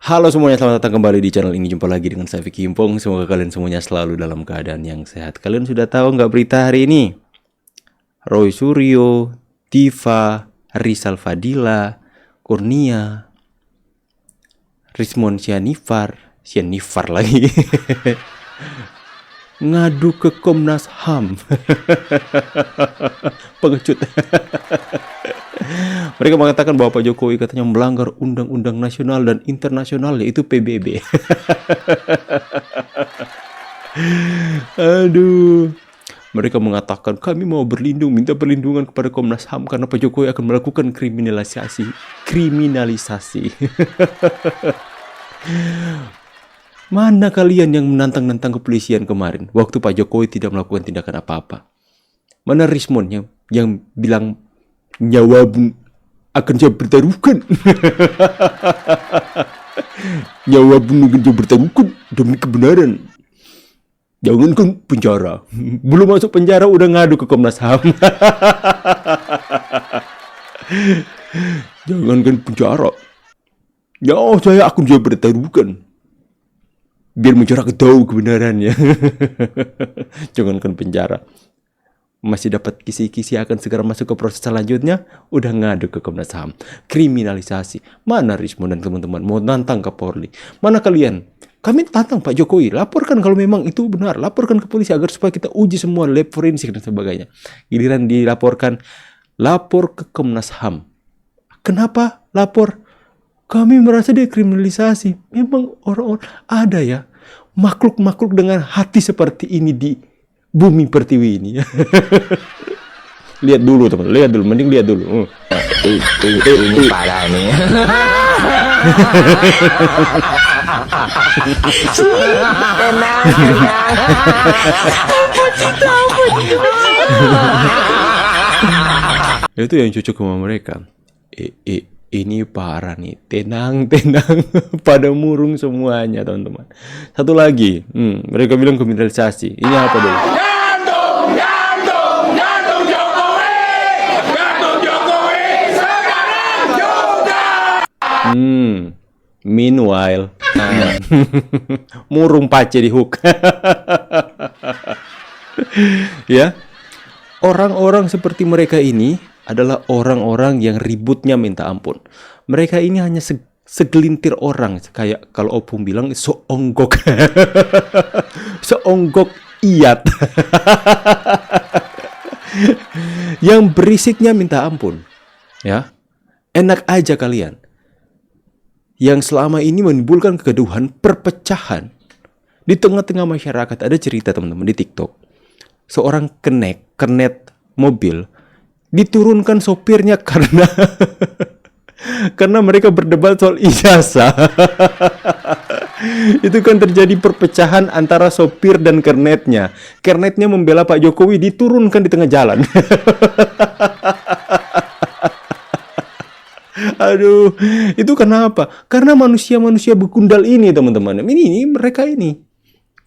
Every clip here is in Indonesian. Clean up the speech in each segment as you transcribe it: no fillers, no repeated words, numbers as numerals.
Halo semuanya, selamat datang kembali di channel ini. Jumpa lagi dengan saya Vicky Impong. Semoga kalian semuanya selalu dalam keadaan yang sehat. Kalian sudah tahu nggak berita hari ini? Roy Suryo, Diva, Rizal Fadila, Kurnia, Rismon Sianifar lagi ngadu ke Komnas HAM. Pengecut. Mereka mengatakan bahwa Pak Jokowi katanya melanggar undang-undang nasional dan internasional, yaitu PBB. Aduh. Mereka mengatakan kami mau berlindung, minta perlindungan kepada Komnas HAM karena Pak Jokowi akan melakukan kriminalisasi. Mana kalian yang menantang-nantang kepolisian kemarin waktu Pak Jokowi tidak melakukan tindakan apa-apa? Mana Rismon yang bilang nyawa akan saya bertaruhkan. Nyawa akan saya bertaruhkan demi kebenaran. Jangankan penjara. Belum masuk penjara udah ngadu ke Komnas HAM. Jangankan penjara. Ya saya akan saya bertaruhkan. Biar masyarakat tahu kebenarannya. Jangankan penjara. Masih dapat kisi-kisi akan segera masuk ke proses selanjutnya, udah ngadu ke Komnas HAM. Kriminalisasi. Mana Rismon dan teman-teman mau nantang ke Polri? Mana kalian? Kami tantang Pak Jokowi, laporkan kalau memang itu benar, laporkan ke polisi agar supaya kita uji semua lab forensik dan sebagainya. Giliran dilaporkan, lapor ke Komnas HAM. Kenapa lapor? Kami merasa dekriminalisasi. Memang orang-orang ada ya makhluk-makhluk dengan hati seperti ini di bumi pertiwi ini. Lihat dulu teman, lihat dulu, mending lihat dulu. Ini parah nih. Itu yang cocok sama mereka. Ini parah nih, tenang. Pada murung semuanya teman-teman. Satu lagi, mereka bilang kriminalisasi. Ini apa dulu? Gantung Jokowi, sekarang juga. Meanwhile, murung pace di hook. Ya, orang-orang seperti mereka ini adalah orang-orang yang ributnya minta ampun. Mereka ini hanya segelintir orang, kayak kalau Opung bilang seonggok. Seonggok iat. Yang berisiknya minta ampun. Ya. Enak aja kalian. Yang selama ini menimbulkan kegaduhan, perpecahan. Di tengah-tengah masyarakat ada cerita teman-teman di TikTok. Seorang kernet mobil diturunkan sopirnya karena mereka berdebat soal ijazah. Itu kan terjadi perpecahan antara sopir dan kernetnya. Kernetnya membela Pak Jokowi, diturunkan di tengah jalan. Aduh, itu kenapa? Karena manusia-manusia begundal ini teman-teman. Ini mereka ini.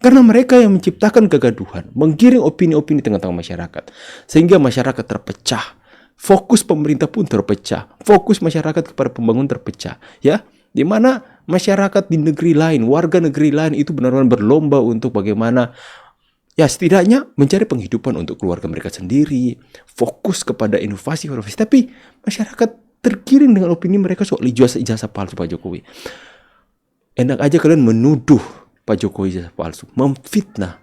Karena mereka yang menciptakan kegaduhan, menggiring opini-opini di tengah-tengah masyarakat. Sehingga masyarakat terpecah. Fokus pemerintah pun terpecah. Fokus masyarakat kepada pembangunan terpecah. Ya, di mana masyarakat di negeri lain, warga negeri lain itu benar-benar berlomba untuk bagaimana ya setidaknya mencari penghidupan untuk keluarga mereka sendiri. Fokus kepada inovasi. Tapi masyarakat tergiring dengan opini mereka soal ijazah palsu Pak Jokowi. Enak aja kalian menuduh Pak Jokowi ijazah palsu, memfitnah,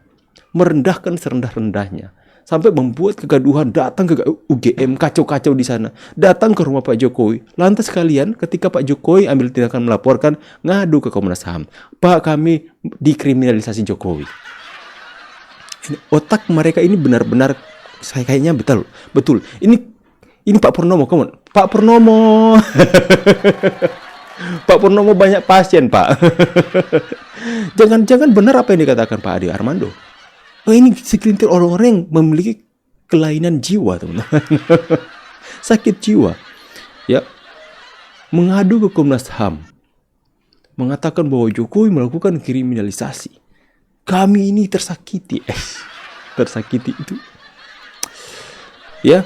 merendahkan serendah-rendahnya, sampai membuat kegaduhan, datang ke UGM, kacau-kacau di sana, datang ke rumah Pak Jokowi. Lantas kalian ketika Pak Jokowi ambil tindakan melaporkan, ngadu ke Komnas HAM. Pak, kami dikriminalisasi Jokowi. Otak mereka ini benar-benar, saya kayaknya betul. Ini Pak Purnomo, Pak Purnomo. Pak Purnomo banyak pasien, Pak. Jangan benar apa yang dikatakan Pak Ade Armando. Oh, ini segelintir orang-orang yang memiliki kelainan jiwa, teman-teman. Sakit jiwa. Ya. Mengadu ke Komnas HAM. Mengatakan bahwa Jokowi melakukan kriminalisasi. Kami ini tersakiti. Tersakiti itu. Ya.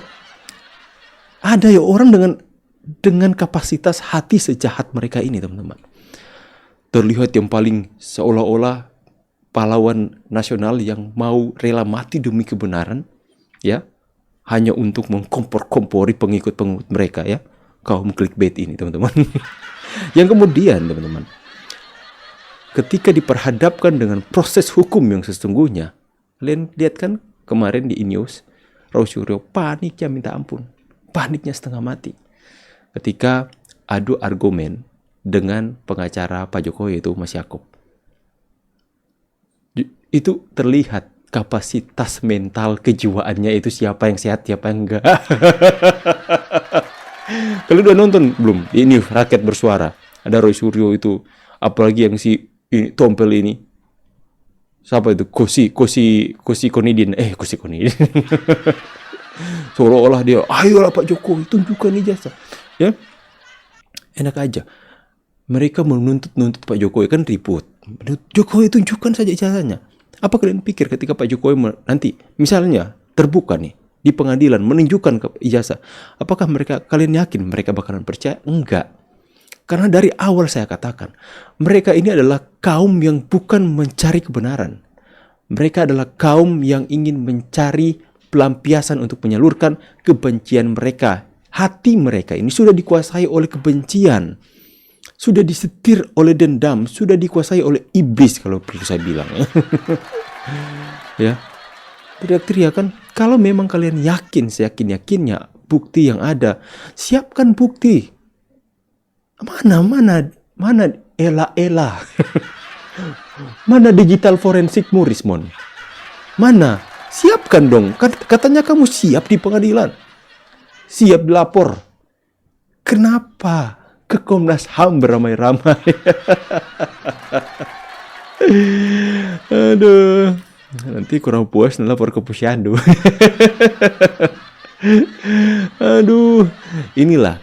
Ada ya orang dengan kapasitas hati sejahat mereka ini, teman-teman. terlihat yang paling seolah-olah pahlawan nasional yang mau rela mati demi kebenaran, ya, hanya untuk mengkompor-kompori pengikut-pengikut mereka, ya, kaum clickbait ini, teman-teman. Yang kemudian, teman-teman, ketika diperhadapkan dengan proses hukum yang sesungguhnya, kalian lihat kan kemarin di Inews, Roy Suryo paniknya minta ampun, paniknya setengah mati ketika adu argumen dengan pengacara Pak Jokowi, itu Mas Yaakob. Itu terlihat kapasitas mental kejiwaannya itu, siapa yang sehat, siapa yang enggak. Kalian udah nonton belum? Ini Rakyat Bersuara. Ada Roy Suryo itu, apalagi yang si Tompel ini. Siapa itu? Kosi Konidin. Kosi Konidin. Seolah-olah dia, ayolah Pak Jokowi, tunjukkan ijazah. Ya, enak aja. Mereka menuntut Pak Jokowi, kan ribut. Jokowi tunjukkan saja ijazahnya. Apa kalian pikir ketika Pak Jokowi nanti misalnya terbuka nih di pengadilan menunjukkan ijazah, apakah kalian yakin mereka bakalan percaya? Enggak. Karena dari awal saya katakan, mereka ini adalah kaum yang bukan mencari kebenaran. Mereka adalah kaum yang ingin mencari pelampiasan untuk menyalurkan kebencian mereka. Hati mereka ini sudah dikuasai oleh kebencian, sudah disetir oleh dendam, sudah dikuasai oleh iblis kalau perlu saya bilang. Ya, teriak-teriak kan. Kalau memang kalian yakin, seyakin-yakinnya bukti yang ada, siapkan bukti. Mana Ela. Mana digital forensikmu, Rismon? Mana? Siapkan dong. Katanya kamu siap di pengadilan, siap dilapor. Kenapa ke Komnas HAM beramai-ramai? Aduh, nanti kurang puas nelapor ke Posyandu. Aduh, inilah.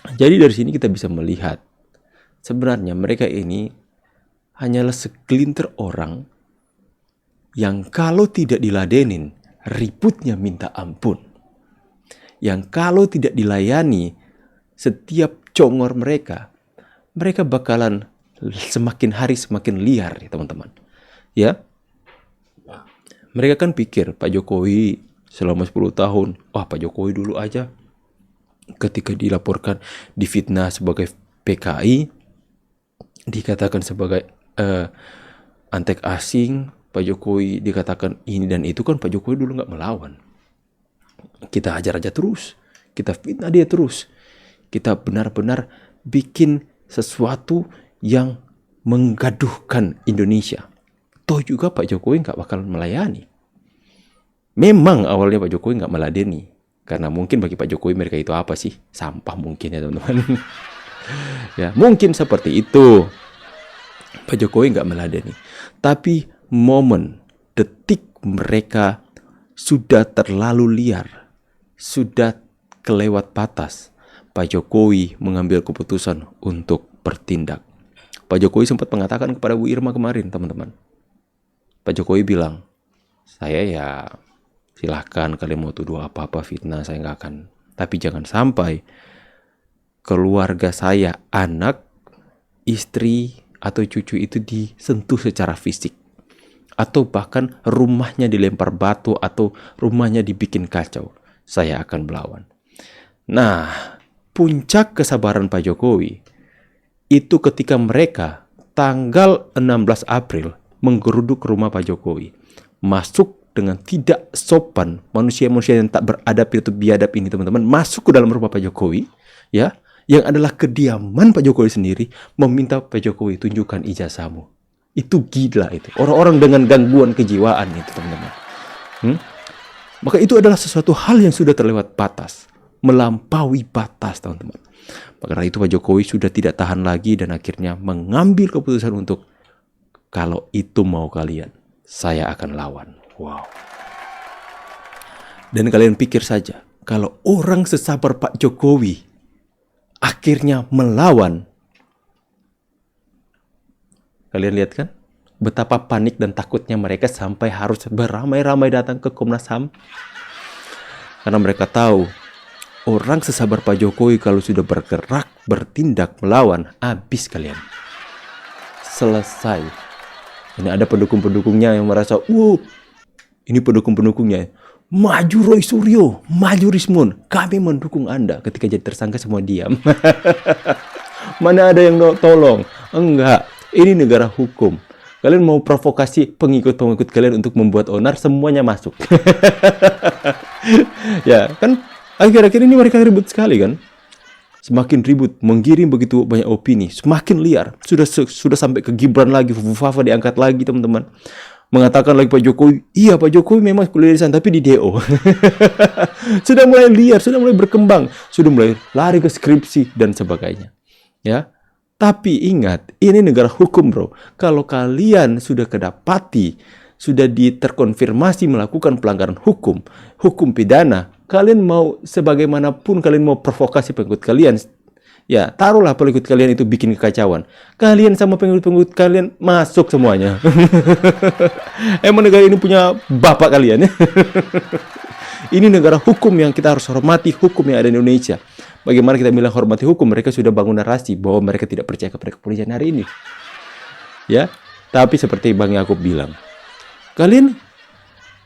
Jadi dari sini kita bisa melihat sebenarnya mereka ini hanyalah segelintir orang yang kalau tidak diladenin ributnya minta ampun. Yang kalau tidak dilayani setiap congor mereka bakalan semakin hari semakin liar, ya teman-teman. Ya, mereka kan pikir Pak Jokowi selama 10 tahun, Pak Jokowi dulu aja ketika dilaporkan difitnah sebagai PKI, dikatakan sebagai antek asing, Pak Jokowi dikatakan ini dan itu, kan Pak Jokowi dulu nggak melawan. Kita hajar aja terus, kita fitnah dia terus, kita benar-benar bikin sesuatu yang menggaduhkan Indonesia. Toh juga Pak Jokowi nggak bakal melayani. Memang awalnya Pak Jokowi nggak meladeni, karena mungkin bagi Pak Jokowi mereka itu apa sih? Sampah mungkin, ya teman-teman. Ya, mungkin seperti itu. Pak Jokowi nggak meladeni. Tapi momen, detik mereka sudah terlalu liar, sudah kelewat batas. Pak Jokowi mengambil keputusan untuk bertindak. Pak Jokowi sempat mengatakan kepada Bu Irma kemarin, teman-teman. Pak Jokowi bilang, saya ya silahkan kalian mau tuduh apa-apa, fitnah, saya nggak akan. Tapi jangan sampai keluarga saya, anak, istri, atau cucu itu disentuh secara fisik. Atau bahkan rumahnya dilempar batu atau rumahnya dibikin kacau. Saya akan melawan. Nah, puncak kesabaran Pak Jokowi itu ketika mereka tanggal 16 April menggeruduk rumah Pak Jokowi. Masuk dengan tidak sopan, manusia-manusia yang tak beradab itu biadab ini, teman-teman, masuk ke dalam rumah Pak Jokowi, ya, yang adalah kediaman Pak Jokowi sendiri, meminta Pak Jokowi tunjukkan ijazahmu. Itu gila itu. Orang-orang dengan gangguan kejiwaan itu, teman-teman. Maka itu adalah sesuatu hal yang sudah terlewat batas, melampaui batas, teman-teman. Karena itu Pak Jokowi sudah tidak tahan lagi dan akhirnya mengambil keputusan untuk, kalau itu mau kalian, saya akan lawan. Wow. Dan kalian pikir saja, kalau orang sesabar Pak Jokowi akhirnya melawan, kalian lihat kan betapa panik dan takutnya mereka sampai harus beramai-ramai datang ke Komnas HAM. Karena mereka tahu orang sesabar Pak Jokowi kalau sudah bergerak, bertindak, melawan, habis kalian. selesai. Ini ada pendukung-pendukungnya yang merasa, ini pendukung-pendukungnya. Maju Roy Suryo, maju Rismon, kami mendukung Anda. Ketika jadi tersangka semua diam. Mana ada yang tolong? Enggak, ini negara hukum. Kalian mau provokasi pengikut-pengikut kalian untuk membuat onar, semuanya masuk. Ya, kan akhir-akhir ini mereka ribut sekali kan? Semakin ribut, menggiring begitu banyak opini, semakin liar. Sudah sampai ke Gibran lagi, Fufafa diangkat lagi, teman-teman. Mengatakan lagi Pak Jokowi, iya Pak Jokowi memang kuliah di sana, tapi di DO. Sudah mulai liar, sudah mulai berkembang, sudah mulai lari ke skripsi dan sebagainya. Ya, tapi ingat, ini negara hukum, bro. Kalau kalian sudah kedapati, sudah terkonfirmasi melakukan pelanggaran hukum, hukum pidana, kalian mau sebagaimanapun kalian mau provokasi pengikut kalian, ya taruhlah pengikut kalian itu bikin kekacauan, kalian sama pengikut-pengikut kalian masuk semuanya. Emang negara ini punya bapak kalian ya? Ini negara hukum yang kita harus hormati, hukum yang ada di Indonesia. Bagaimana kita bilang hormati hukum, mereka sudah bangun narasi bahwa mereka tidak percaya kepada kepolisian hari ini. Ya, tapi seperti Bang Yakub bilang, kalian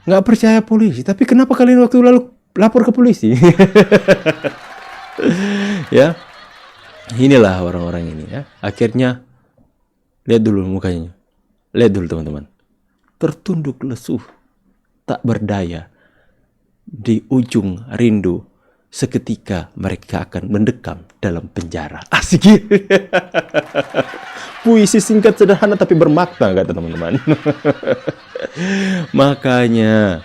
nggak percaya polisi, tapi kenapa kalian waktu lalu lapor ke polisi? Ya, inilah orang-orang ini ya. Akhirnya lihat dulu mukanya, lihat dulu teman-teman, tertunduk lesuh, tak berdaya. Di ujung rindu, seketika mereka akan mendekam dalam penjara. Asik. Puisi singkat sederhana tapi bermakna, kata teman-teman. Makanya,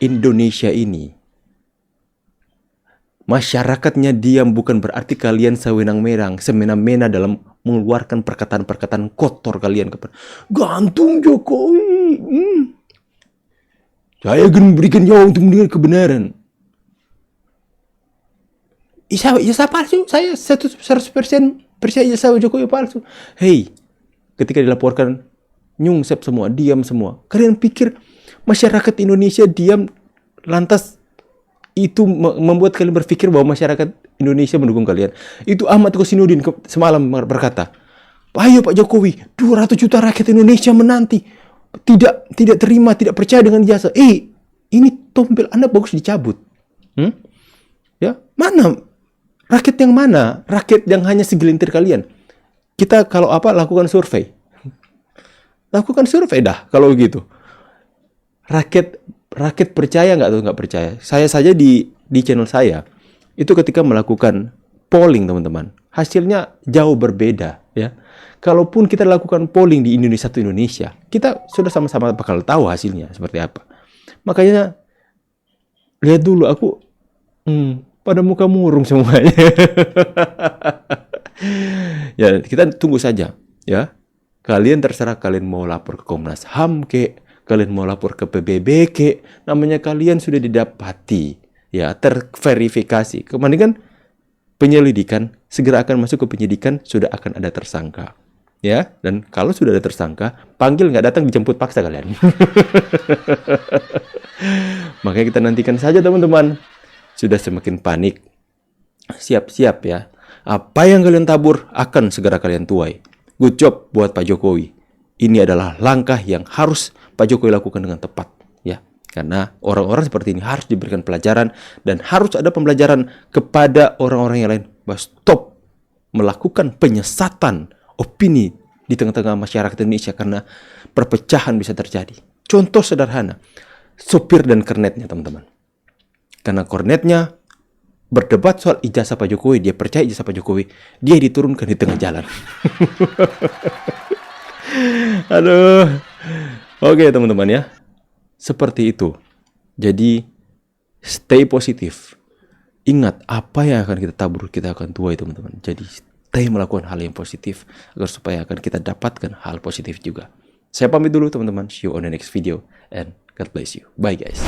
Indonesia ini, masyarakatnya diam bukan berarti kalian sewenang-wenang, semena-mena dalam mengeluarkan perkataan-perkataan kotor kalian kepada gantung Jokowi. Saya akan memberikan nyawa untuk mendengar kebenaran. Saya palsu. Saya 100% percaya saya Jokowi palsu. Ketika dilaporkan, nyungsep semua, diam semua. Kalian pikir masyarakat Indonesia diam lantas itu membuat kalian berpikir bahwa masyarakat Indonesia mendukung kalian? Itu Ahmad Kosinudin semalam berkata, ayo Pak Jokowi, 200 juta rakyat Indonesia menanti. Tidak terima, tidak percaya dengan jasa. Ini tompel Anda bagus dicabut. Ya, mana? Rakyat yang mana? Rakyat yang hanya segelintir kalian. Kita kalau lakukan survei. Lakukan survei dah kalau begitu. Rakyat percaya nggak atau nggak percaya? Saya saja di channel saya itu ketika melakukan polling, teman-teman, hasilnya jauh berbeda ya. Kalaupun kita lakukan polling di Indonesia, kita sudah sama-sama bakal tahu hasilnya seperti apa. Makanya lihat dulu aku pada muka murung semuanya. Ya, kita tunggu saja ya. Kalian terserah, kalian mau lapor ke Komnas HAM kalian mau lapor ke PBB namanya kalian sudah didapati ya, terverifikasi. Kemarin kan penyelidikan, segera akan masuk ke penyidikan, sudah akan ada tersangka. Ya, dan kalau sudah ada tersangka, panggil nggak datang, dijemput paksa kalian. Makanya kita nantikan saja teman-teman. Sudah semakin panik, siap-siap ya. Apa yang kalian tabur akan segera kalian tuai. Good job buat Pak Jokowi. Ini adalah langkah yang harus Pak Jokowi lakukan dengan tepat ya. Karena orang-orang seperti ini harus diberikan pelajaran, dan harus ada pembelajaran kepada orang-orang yang lain bahwa stop melakukan penyesatan opini di tengah-tengah masyarakat Indonesia, karena perpecahan bisa terjadi. Contoh sederhana, sopir dan kernetnya teman-teman. Karena kornetnya berdebat soal ijazah Pak Jokowi, dia percaya ijazah Pak Jokowi, dia diturunkan di tengah jalan. Aduh. Oke teman-teman ya, seperti itu. Jadi stay positif. Ingat, apa yang akan kita tabur kita akan tuai teman-teman. Jadi stay melakukan hal yang positif agar supaya akan kita dapatkan hal positif juga. Saya pamit dulu teman-teman. See you on the next video and God bless you. Bye guys.